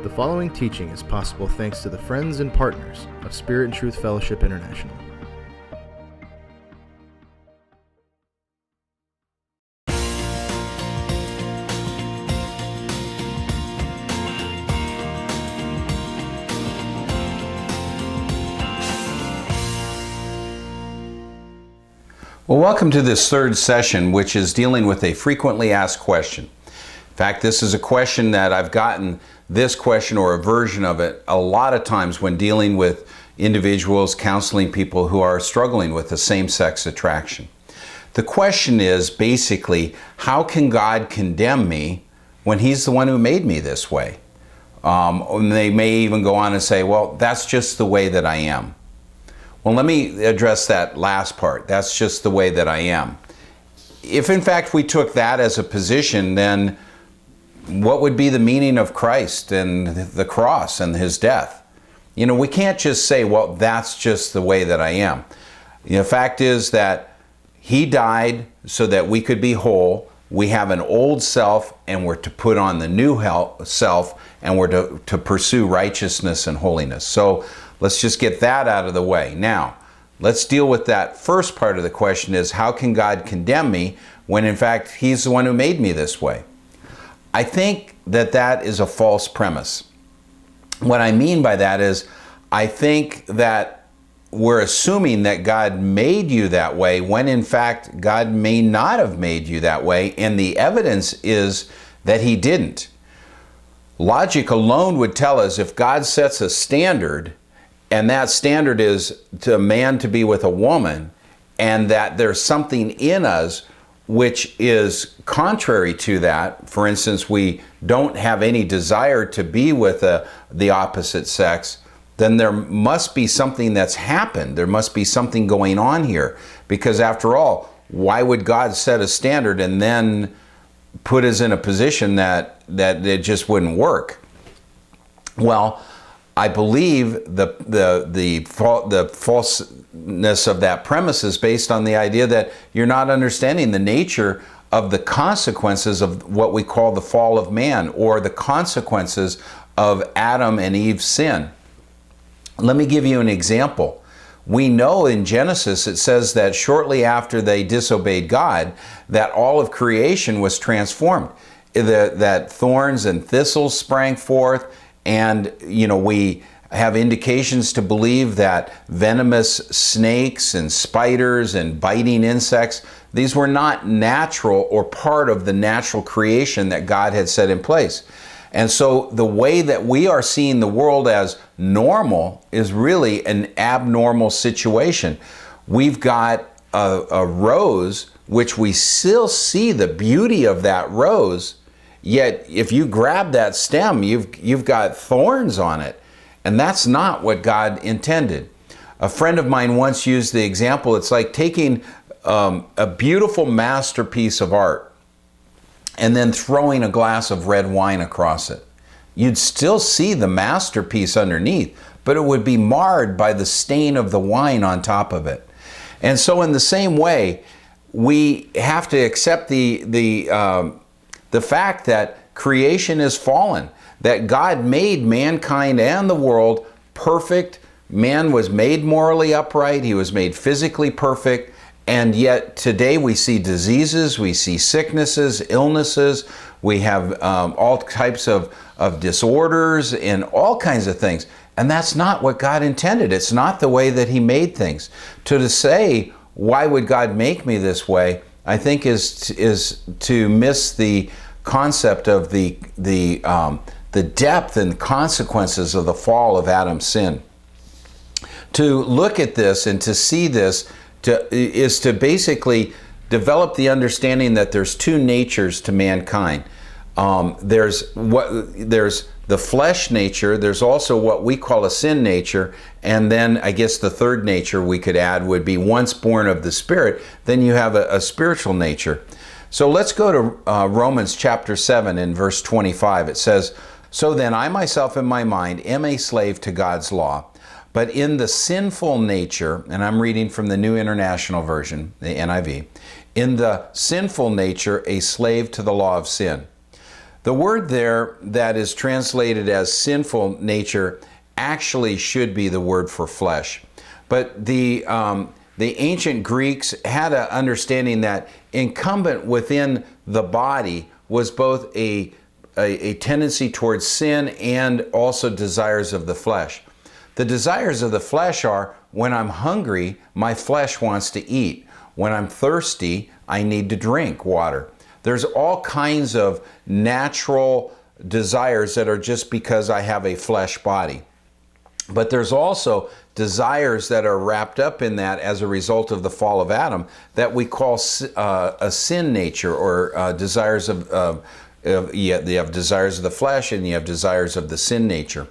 The following teaching is possible thanks to the friends and partners of Spirit and Truth Fellowship International. Well, welcome to this third session, which is dealing with a frequently asked question. In fact, this is a question that I've gotten this question or a version of it a lot of times when dealing with individuals, counseling people who are struggling with the same-sex attraction. The question is basically, how can God condemn me when He's the one who made me this way? And they may even go on and say, well, that's just the way that I am. Well, let me address that last part. That's just the way that I am. If in fact we took that as a position, then what would be the meaning of Christ and the cross and His death? You know, we can't just say, well, that's just the way that I am. The fact is that He died so that we could be whole. We have an old self and we're to put on the new self, and we're to pursue righteousness and holiness. So let's just get that out of the way. Now, let's deal with that first part of the question is, how can God condemn me when in fact He's the one who made me this way? I think that that is a false premise. What I mean by that is, I think that we're assuming that God made you that way when in fact God may not have made you that way, and the evidence is that He didn't. Logic alone would tell us if God sets a standard, and that standard is to a man to be with a woman, and that there's something in us which is contrary to that. For instance, we don't have any desire to be with the opposite sex, then there must be something that's happened. There must be something going on here. Because after all, why would God set a standard and then put us in a position that it just wouldn't work? Well, I believe the falseness of that premise is based on the idea that you're not understanding the nature of the consequences of what we call the fall of man, or the consequences of Adam and Eve's sin. Let me give you an example. We know in Genesis it says that shortly after they disobeyed God, that all of creation was transformed. That thorns and thistles sprang forth. And, you know, we have indications to believe that venomous snakes and spiders and biting insects, these were not natural or part of the natural creation that God had set in place. And so the way that we are seeing the world as normal is really an abnormal situation. We've got a rose, which we still see the beauty of that rose, yet if you grab that stem, you've got thorns on it. And that's not what God intended. A friend of mine once used the example, it's like taking a beautiful masterpiece of art and then throwing a glass of red wine across it. You'd still see the masterpiece underneath, but it would be marred by the stain of the wine on top of it. And so in the same way, we have to accept the fact that creation is fallen, that God made mankind and the world perfect. Man was made morally upright. He was made physically perfect. And yet today we see diseases, we see sicknesses, illnesses, we have all types of disorders and all kinds of things. And that's not what God intended. It's not the way that He made things. To say, why would God make me this way, I think is to miss the concept of the depth and consequences of the fall of Adam's sin. To look at this and to see this is to basically develop the understanding that there's two natures to mankind. There's the flesh nature, there's also what we call a sin nature, and then I guess the third nature we could add would be once born of the Spirit, then you have a spiritual nature. So let's go to Romans chapter 7 and verse 25. It says, "So then I myself in my mind am a slave to God's law, but in the sinful nature," and I'm reading from the New International Version, the NIV, "in the sinful nature a slave to the law of sin. The word there that is translated as sinful nature actually should be the word for flesh. But the ancient Greeks had an understanding that incumbent within the body was both a tendency towards sin and also desires of the flesh. The desires of the flesh are, when I'm hungry, my flesh wants to eat. When I'm thirsty, I need to drink water. There's all kinds of natural desires that are just because I have a flesh body. But there's also desires that are wrapped up in that as a result of the fall of Adam that we call a sin nature, or desires of you have desires of the flesh and you have desires of the sin nature.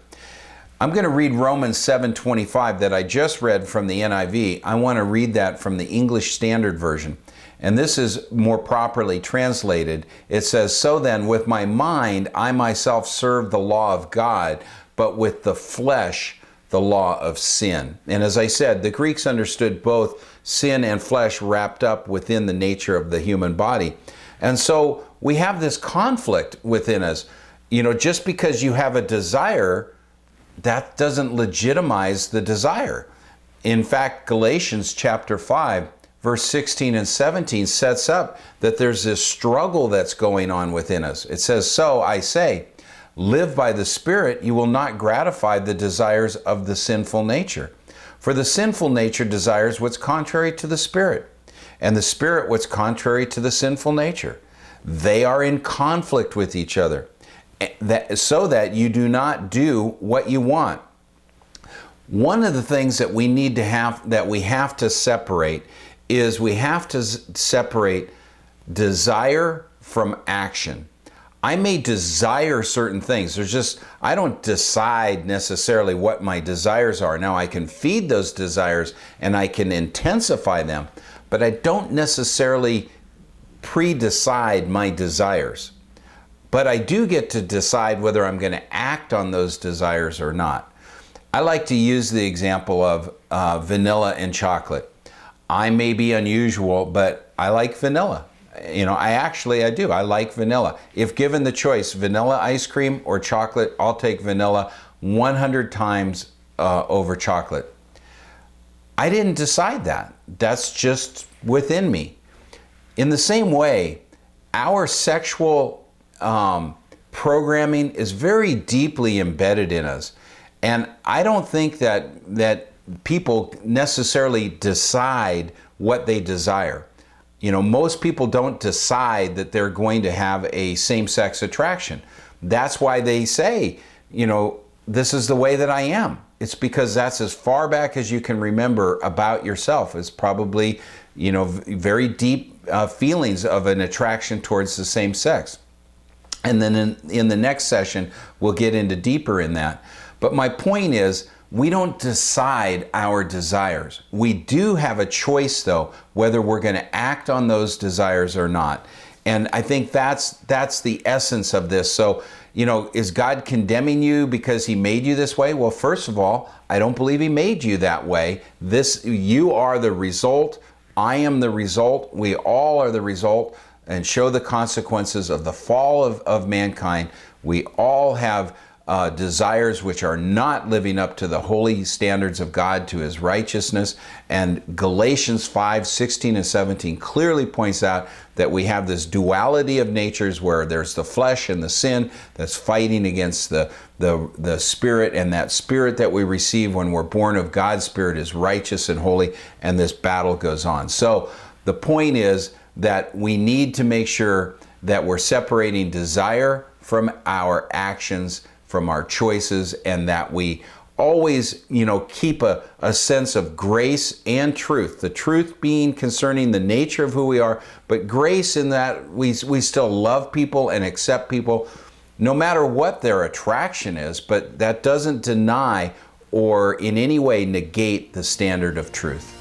I'm going to read Romans 7:25 that I just read from the NIV. I want to read that from the English Standard Version. And this is more properly translated. It says, "So then, with my mind, I myself serve the law of God, but with the flesh, the law of sin." And as I said, the Greeks understood both sin and flesh wrapped up within the nature of the human body. And so we have this conflict within us. Just because you have a desire, that doesn't legitimize the desire. In fact, Galatians chapter 5, verse 16 and 17 sets up that there's this struggle that's going on within us. It says, "So I say, live by the Spirit, you will not gratify the desires of the sinful nature. For the sinful nature desires what's contrary to the Spirit, and the Spirit what's contrary to the sinful nature. They are in conflict with each other, so that you do not do what you want." One of the things that we have to separate is we have to separate desire from action. I may desire certain things. I don't decide necessarily what my desires are. Now, I can feed those desires and I can intensify them, but I don't necessarily pre-decide my desires. But I do get to decide whether I'm going to act on those desires or not. I like to use the example of vanilla and chocolate. I may be unusual, but I like vanilla. I do. I like vanilla. If given the choice, vanilla ice cream or chocolate, I'll take vanilla 100 times over chocolate. I didn't decide that. That's just within me. In the same way, our sexual programming is very deeply embedded in us. And I don't think that people necessarily decide what they desire. Most people don't decide that they're going to have a same-sex attraction. That's why they say, this is the way that I am. It's because that's as far back as you can remember about yourself. It's probably, very deep feelings of an attraction towards the same sex. And then in the next session, we'll get into deeper in that. But my point is, we don't decide our desires. We do have a choice, though, whether we're going to act on those desires or not. And I think that's the essence of this. So, is God condemning you because he made you this way? Well, first of all, I don't believe he made you that way. You are the result. I am the result. We all are the result, and show the consequences of the fall of mankind. We all have desires which are not living up to the holy standards of God, to his righteousness. And Galatians 5:16 and 17 clearly points out that we have this duality of natures where there's the flesh and the sin that's fighting against the Spirit, and that Spirit that we receive when we're born of God's Spirit is righteous and holy, and this battle goes on. So the point is that we need to make sure that we're separating desire from our actions, from our choices, and that we always, keep a sense of grace and truth. The truth being concerning the nature of who we are, but grace in that we still love people and accept people no matter what their attraction is, but that doesn't deny or in any way negate the standard of truth.